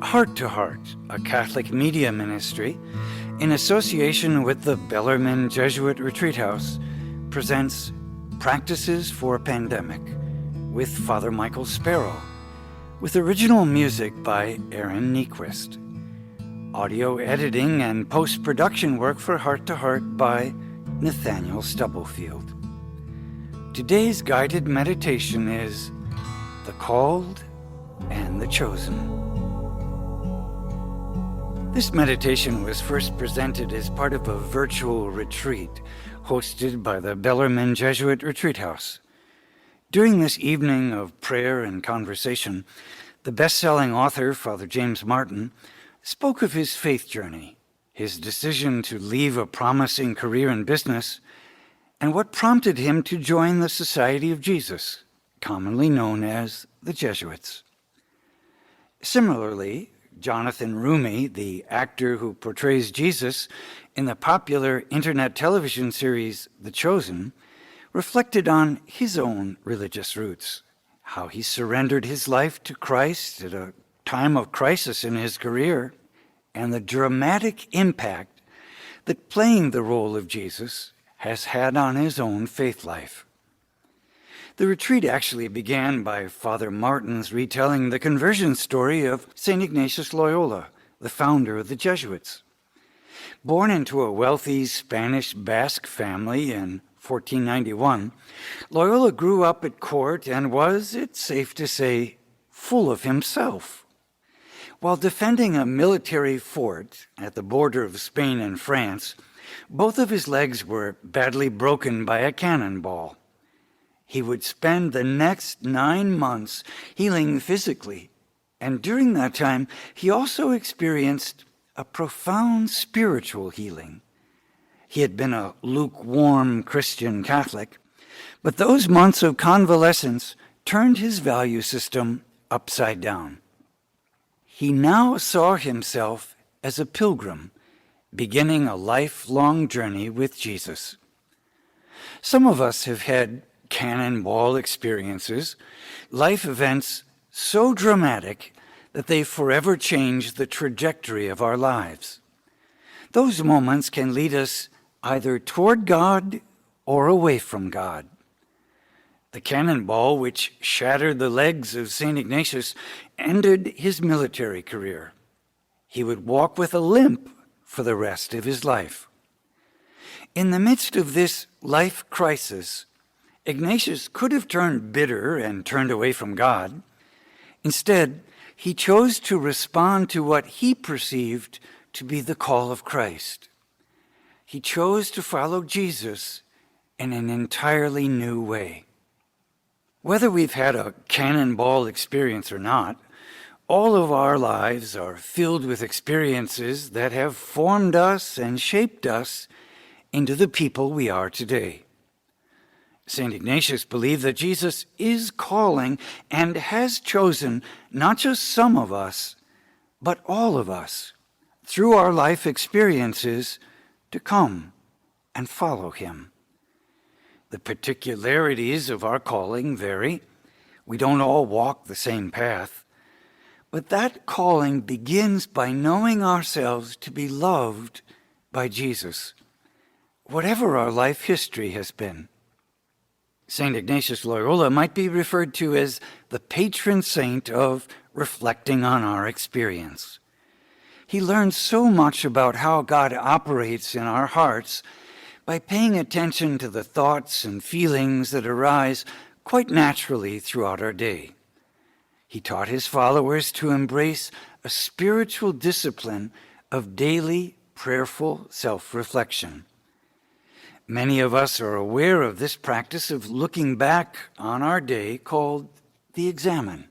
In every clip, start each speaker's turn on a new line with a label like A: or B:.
A: Heart to Heart, a Catholic media ministry, in association with the Bellarmine Jesuit Retreat House, presents Practices for a Pandemic with Father Michael Sparrow, with original music by Aaron Nyquist. Audio editing and post-production work for Heart to Heart by Nathaniel Stubblefield. Today's guided meditation is The Called and the Chosen. This meditation was first presented as part of a virtual retreat hosted by the Bellarmine Jesuit Retreat House. During this evening of prayer and conversation, the best-selling author, Father James Martin, spoke of his faith journey, his decision to leave a promising career in business, and what prompted him to join the Society of Jesus, commonly known as the Jesuits. Similarly, Jonathan Roumie, the actor who portrays Jesus in the popular internet television series The Chosen, reflected on his own religious roots, how he surrendered his life to Christ at a time of crisis in his career, and the dramatic impact that playing the role of Jesus has had on his own faith life. The retreat actually began by Father Martin's retelling the conversion story of St. Ignatius Loyola, the founder of the Jesuits. Born into a wealthy Spanish Basque family in 1491, Loyola grew up at court and was, it's safe to say, full of himself. While defending a military fort at the border of Spain and France, both of his legs were badly broken by a cannonball. He would spend the next 9 months healing physically, and during that time, he also experienced a profound spiritual healing. He had been a lukewarm Christian Catholic, but those months of convalescence turned his value system upside down. He now saw himself as a pilgrim, beginning a lifelong journey with Jesus. Some of us have had cannonball experiences, life events so dramatic that they forever change the trajectory of our lives. Those moments can lead us either toward God or away from God. The cannonball, which shattered the legs of St. Ignatius, ended his military career. He would walk with a limp for the rest of his life. In the midst of this life crisis, Ignatius could have turned bitter and turned away from God. Instead, he chose to respond to what he perceived to be the call of Christ. He chose to follow Jesus in an entirely new way. Whether we've had a cannonball experience or not, all of our lives are filled with experiences that have formed us and shaped us into the people we are today. St. Ignatius believed that Jesus is calling and has chosen not just some of us, but all of us, through our life experiences, to come and follow him. The particularities of our calling vary. We don't all walk the same path. But that calling begins by knowing ourselves to be loved by Jesus, whatever our life history has been. St. Ignatius Loyola might be referred to as the patron saint of reflecting on our experience. He learned so much about how God operates in our hearts by paying attention to the thoughts and feelings that arise quite naturally throughout our day. He taught his followers to embrace a spiritual discipline of daily prayerful self-reflection. Many of us are aware of this practice of looking back on our day called the Examen.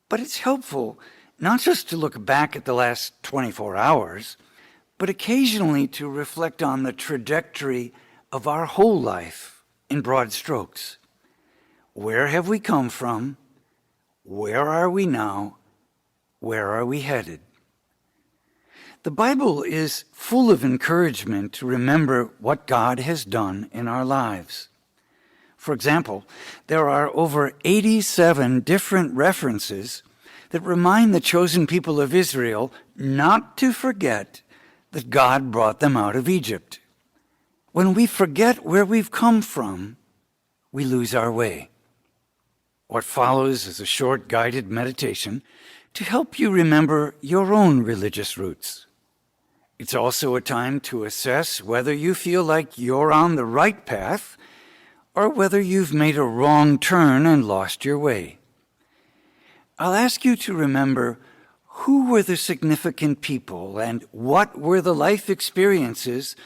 A: But it's helpful not just to look back at the last 24 hours, but occasionally to reflect on the trajectory of our whole life in broad strokes. Where have we come from? Where are we now? Where are we headed? The Bible is full of encouragement to remember what God has done in our lives. For example, there are over 87 different references that remind the chosen people of Israel not to forget that God brought them out of Egypt. When we forget where we've come from, we lose our way. What follows is a short guided meditation to help you remember your own religious roots. It's also a time to assess whether you feel like you're on the right path or whether you've made a wrong turn and lost your way. I'll ask you to remember who were the significant people and what were the life experiences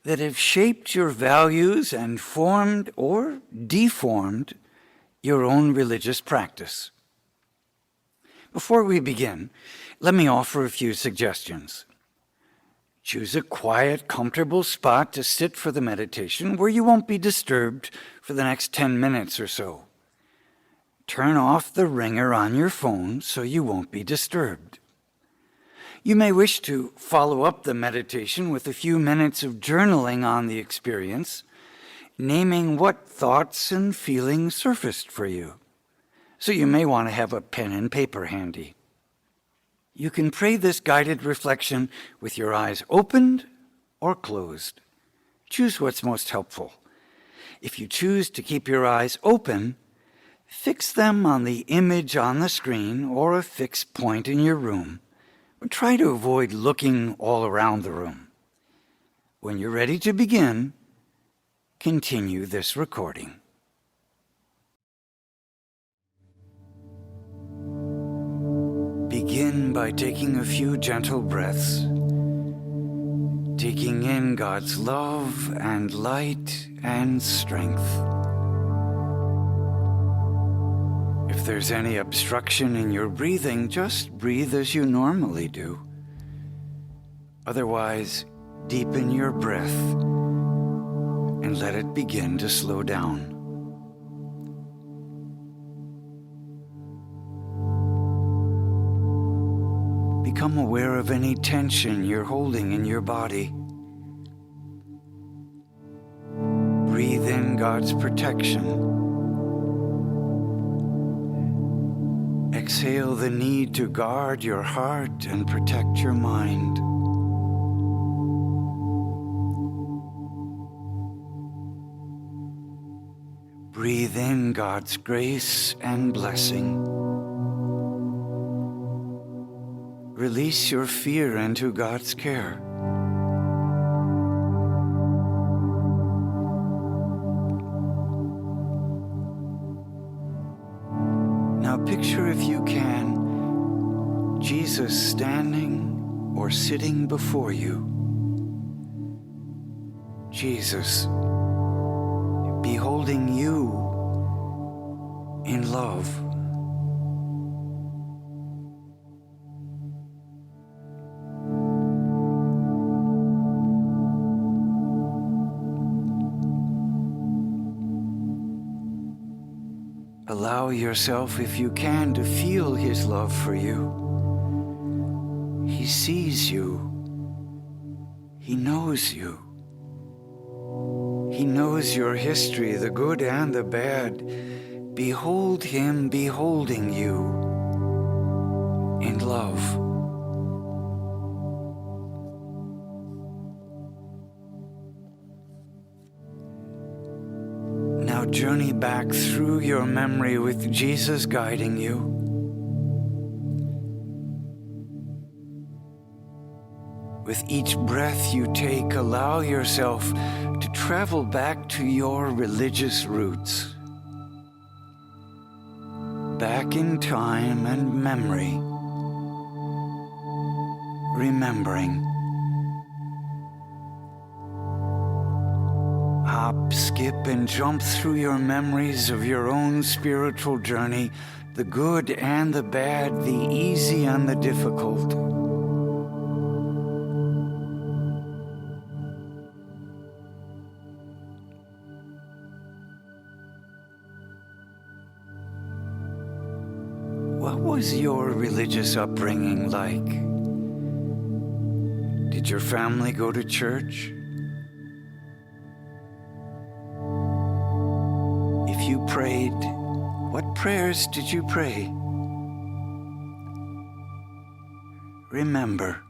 A: that have shaped your values and formed or deformed your own religious practice. Before we begin, let me offer a few suggestions. Choose a quiet, comfortable spot to sit for the meditation where you won't be disturbed for the next 10 minutes or so. Turn off the ringer on your phone so you won't be disturbed. You may wish to follow up the meditation with a few minutes of journaling on the experience, naming what thoughts and feelings surfaced for you. So you may want to have a pen and paper handy. You can pray this guided reflection with your eyes opened or closed. Choose what's most helpful. If you choose to keep your eyes open, fix them on the image on the screen or a fixed point in your room. Try to avoid looking all around the room. When you're ready to begin, continue this recording. Begin by taking a few gentle breaths, taking in God's love and light and strength. If there's any obstruction in your breathing, just breathe as you normally do. Otherwise, deepen your breath and let it begin to slow down. Become aware of any tension you're holding in your body. Breathe in God's protection. Exhale the need to guard your heart and protect your mind. Breathe in God's grace and blessing. Release your fear into God's care. Now picture, if you can, Jesus standing or sitting before you. Jesus beholding you in love. Allow yourself, if you can, to feel His love for you. He sees you. He knows you. He knows your history, the good and the bad. Behold Him beholding you in love. Now journey back through your memory with Jesus guiding you. With each breath you take, allow yourself to travel back to your religious roots. Back in time and memory, remembering. Hop, skip, and jump through your memories of your own spiritual journey, the good and the bad, the easy and the difficult. What was your religious upbringing like? Did your family go to church? If you prayed, what prayers did you pray? remember.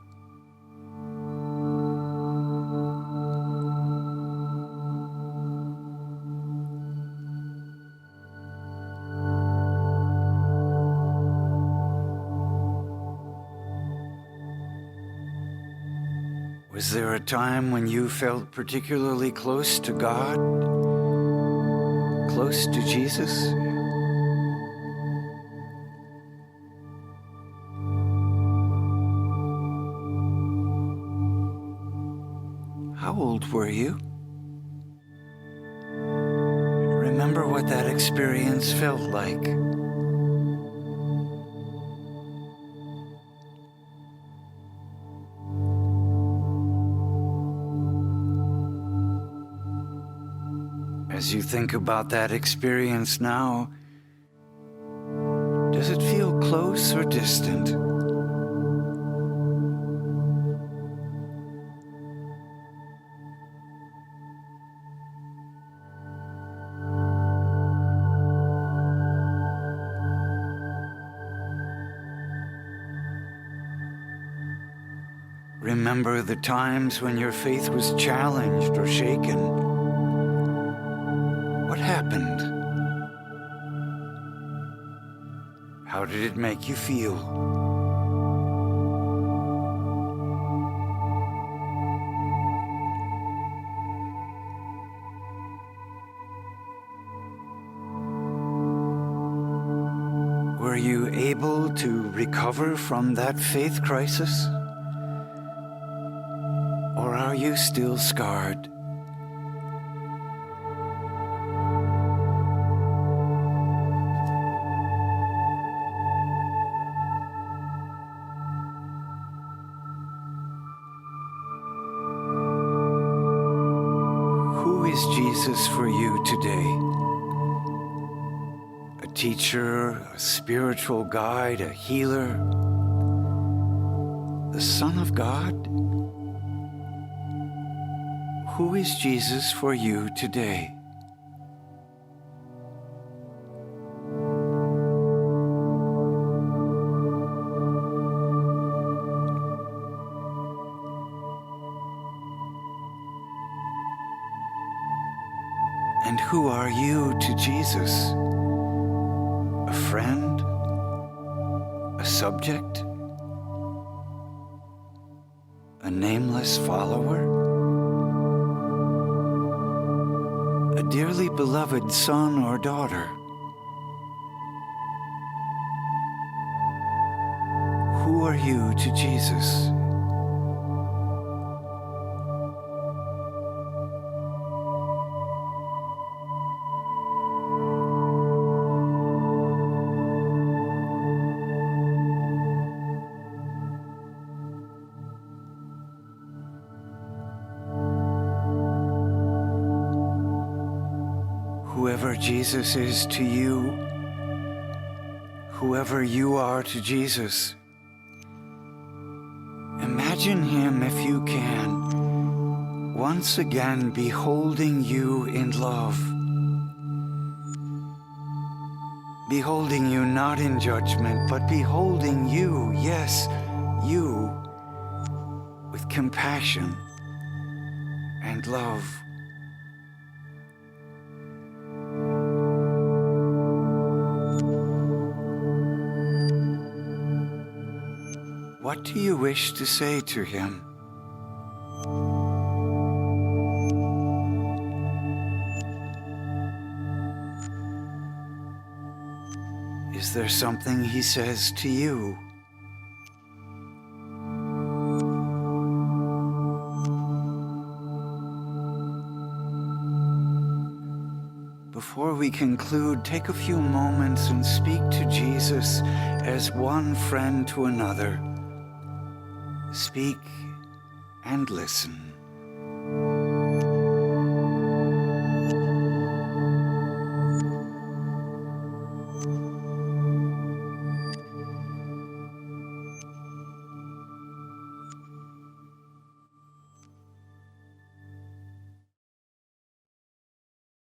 A: Was there a time when you felt particularly close to God? Close to Jesus? How old were you? Remember what that experience felt like. As you think about that experience now, does it feel close or distant? Remember the times when your faith was challenged or shaken. What happened? How did it make you feel? Were you able to recover from that faith crisis? Or are you still scarred? Who is Jesus for you today? A teacher, a spiritual guide, a healer, the Son of God? Who is Jesus for you today? And who are you to Jesus? A friend? A subject? A nameless follower? A dearly beloved son or daughter? Who are you to Jesus? Whoever Jesus is to you, whoever you are to Jesus, imagine him, if you can, once again beholding you in love. Beholding you not in judgment, but beholding you, yes, you, with compassion and love. What do you wish to say to him? Is there something he says to you? Before we conclude, take a few moments and speak to Jesus as one friend to another. Speak and listen.